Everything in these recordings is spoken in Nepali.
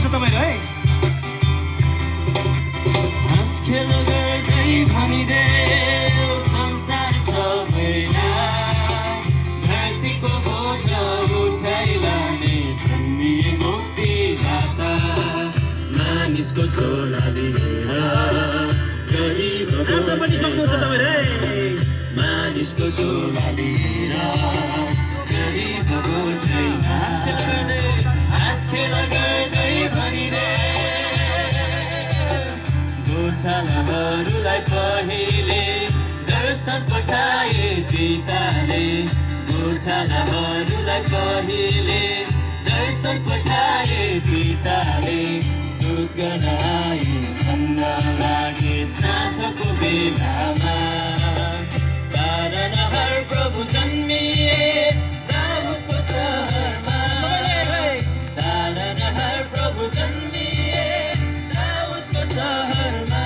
छ तपाईहरु है हाँस खेल गर्दै भनिदेऊ संसार सबैलाई धरतीको बोझ उठाइ लाने जन्मिए मुक्तिदाता मानिसको झोला लिएर गरिबको नाच्न पनि सक्नुहुन्छ तपाईहरु है मानिसको झोला लिएर गरिबको हाँस खेल गर्दै भनिदेऊ गोठालाहरूलाई पहिले दर्शन पठाए पिताले गोठालाहरूलाई पहिले दर्शन पठाए पिताले दूत गर्न आए भन्न लागे साँझको बेलामा तारनहर प्रभु जन्मिए दाउदको सहरमा तारनहर प्रभु जन्मिए दाउदको सहरमा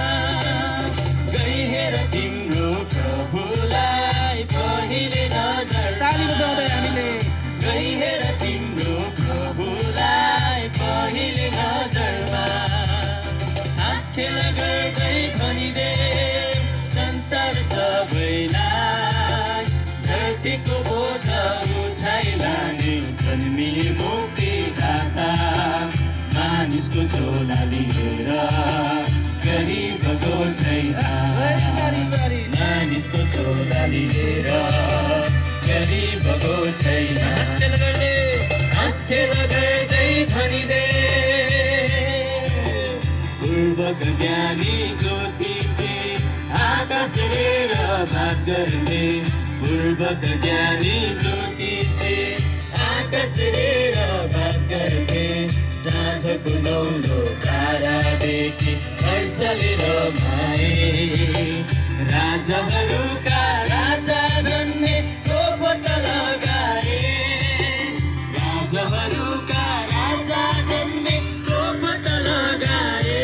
गई हेर तिम्रो प्रभुलाई पहिले नजर ताली बजाउँदै हामीले गई हेर तिम्रो प्रभुलाई पहिले नजरमा हाँस खेल गर्दै भनिदेऊ संसार सबैलाई धरतीको बोझ उठाइ लाने जन्मिए मुक्तिदाता मानिसको झोला लिएर गरिब गोठैमा मानिसको झोला लिएर गरिब गोठैमा हाँस खेल गर्दै भनिदेऊ पूर्वक ज्ञानी ज्योतिषी आकाश हेरेर बात गर्ने पूर्वक ज्ञानी ज्योतिषी आकाश हेरेर बात गर्ने साँझको नौलो तारादेखि हर्षले रमाए राजाहरूका राजा जन्मे को पत्ता लगाए राजाहरूका राजा जन्मे को पत्ता लगाए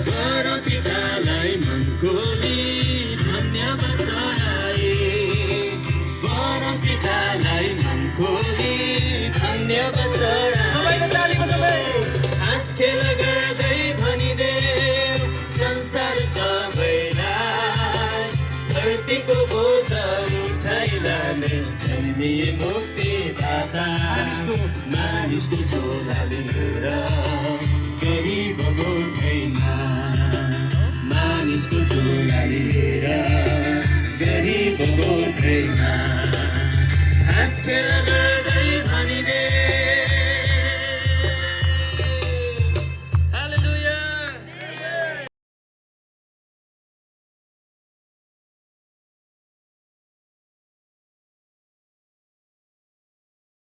परम पितालाई मन खोली धन्यवाद चढाए परम पितालाई मन खोली धन्यवाद चढाए सबैले ताली बजाउँदै हाँस खेल गर्दै भनिदेऊ संसार सबैलाई धरतीको बोझ उठाइ लाने जन्मिए मुक्तिदाता मानिसको झोला लिएर गरिब गोठैमा मानिसको झोला लिएर गरिब गोठैमा हाँस खेल